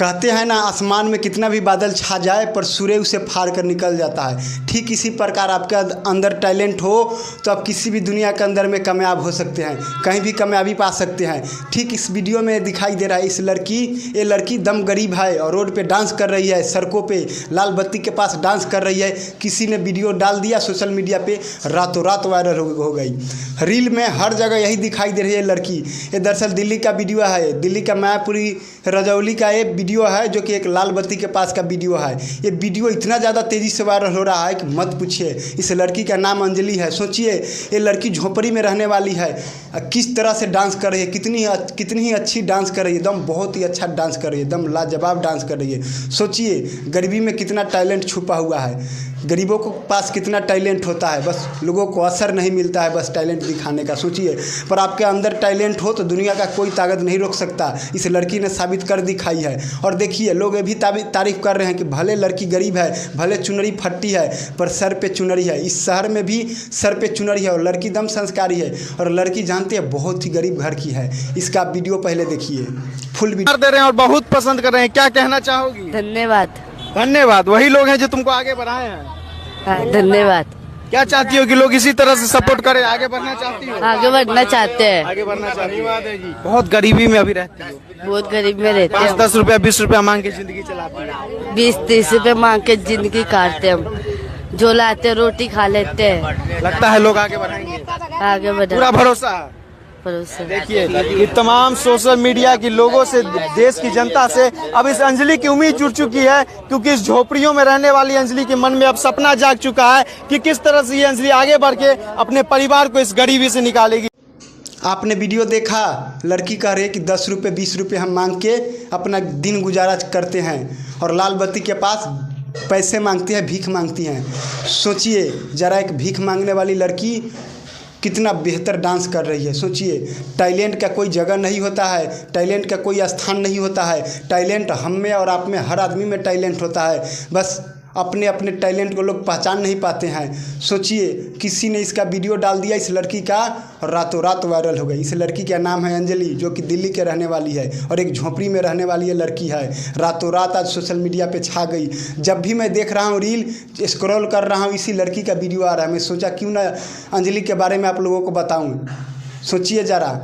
कहते हैं ना, आसमान में कितना भी बादल छा जाए पर सूर्य उसे फाड़ कर निकल जाता है। ठीक इसी प्रकार आपके अंदर टैलेंट हो तो आप किसी भी दुनिया के अंदर में कामयाब हो सकते हैं, कहीं भी कामयाबी पा सकते हैं। ठीक इस वीडियो में दिखाई दे रहा है ये लड़की दम गरीब है और रोड पे डांस कर रही है, सड़कों पे लाल बत्ती के पास डांस कर रही है। किसी ने वीडियो डाल दिया सोशल मीडिया पे, रातों रात वायरल हो गई। रील में हर जगह यही दिखाई दे रही है लड़की। ये दरअसल दिल्ली का वीडियो है, दिल्ली का मैपुरी रजौली का ये वीडियो है जो कि एक लाल बत्ती के पास का वीडियो है। ये वीडियो इतना ज़्यादा तेज़ी से वायरल हो रहा है कि मत पूछिए। इस लड़की का नाम अंजलि है। सोचिए, ये लड़की झोपड़ी में रहने वाली है, किस तरह से डांस कर रही है, कितनी ही अच्छी डांस कर रही है, एकदम बहुत ही अच्छा डांस कर रही है, एकदम लाजवाब डांस कर रही है। सोचिए, गरीबी में कितना टैलेंट छुपा हुआ है। गरीबों को पास कितना टैलेंट होता है, बस लोगों को असर नहीं मिलता है बस टैलेंट दिखाने का। सोचिए, पर आपके अंदर टैलेंट हो तो दुनिया का कोई ताकत नहीं रोक सकता। इस लड़की ने साबित कर दिखाई है। और देखिए, लोग ये भी तारीफ कर रहे हैं कि भले लड़की गरीब है, भले चुनरी फट्टी है, पर सर पे चुनरी है। इस शहर में भी सर पे चुनरी है और लड़की दम संस्कारी है। और लड़की जानते हैं बहुत ही गरीब घर की है। इसका वीडियो पहले देखिए, फुल वीडियो दे रहे हैं और बहुत पसंद कर रहे हैं। क्या कहना चाहोगी? धन्यवाद। धन्यवाद। वही लोग हैं जो तुमको आगे बढ़ाए हैं। हाँ, धन्यवाद। क्या चाहती हो कि लोग इसी तरह से सपोर्ट करें? आगे बढ़ना चाहती हो? आगे बढ़ना चाहते हैं। आगे बढ़ना धन्यवाद है जी। बहुत गरीबी में अभी रहती हो? बहुत गरीब में रहते हैं। 5-10 रुपया 20 रुपया मांग के जिंदगी चलाती है। 20-30 रुपए मांग के जिंदगी काटते हम। जो लाते रोटी खा लेते हैं। लगता है लोग आगे बढ़ाएंगे? आगे बढ़ा पूरा भरोसा है। देखिए, ये तमाम सोशल मीडिया के लोगों से, देश की जनता से अब इस अंजलि की उम्मीद जुड़ चुकी है, क्योंकि इस झोपड़ियों में रहने वाली अंजलि के मन में अब सपना जाग चुका है कि किस तरह से ये अंजलि आगे बढ़ के अपने परिवार को इस गरीबी से निकालेगी। आपने वीडियो देखा, लड़की कह रही है कि 10 रुपये 20 रुपये हम मांग के अपना दिन गुजारा करते हैं और लाल बत्ती के पास पैसे मांगती है, भीख मांगती हैं। सोचिए ज़रा, एक भीख मांगने वाली लड़की कितना बेहतर डांस कर रही है। सोचिए, टैलेंट का कोई जगह नहीं होता है, टैलेंट का कोई स्थान नहीं होता है। टैलेंट हम में और आप में, हर आदमी में टैलेंट होता है, बस अपने अपने टैलेंट को लोग पहचान नहीं पाते हैं। सोचिए, किसी ने इसका वीडियो डाल दिया इस लड़की का और रातों रात वायरल हो गई। इस लड़की का नाम है अंजलि, जो कि दिल्ली के रहने वाली है और एक झोपड़ी में रहने वाली ये लड़की है। रातों रात आज सोशल मीडिया पे छा गई। जब भी मैं देख रहा हूँ रील, स्क्रॉल कर रहा हूँ, इसी लड़की का वीडियो आ रहा है। मैं सोचा क्यों ना अंजलि के बारे में आप लोगों को बताऊँ। सोचिए ज़रा,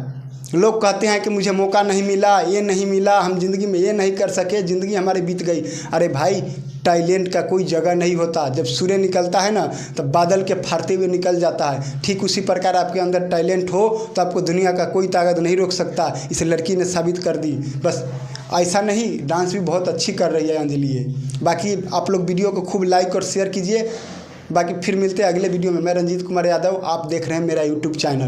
लोग कहते हैं कि मुझे मौका नहीं मिला, ये नहीं मिला, हम ज़िंदगी में ये नहीं कर सके, ज़िंदगी हमारी बीत गई। अरे भाई, टैलेंट का कोई जगह नहीं होता। जब सूर्य निकलता है ना, तब बादल के फाड़ते हुए निकल जाता है। ठीक उसी प्रकार आपके अंदर टैलेंट हो तो आपको दुनिया का कोई ताकत नहीं रोक सकता। इस लड़की ने साबित कर दी। बस ऐसा नहीं, डांस भी बहुत अच्छी कर रही है अंजलि ये। बाकी आप लोग वीडियो को खूब लाइक और शेयर कीजिए। बाकी फिर मिलते हैं अगले वीडियो में। मैं रंजीत कुमार यादव, आप देख रहे हैं मेरा यूट्यूब चैनल।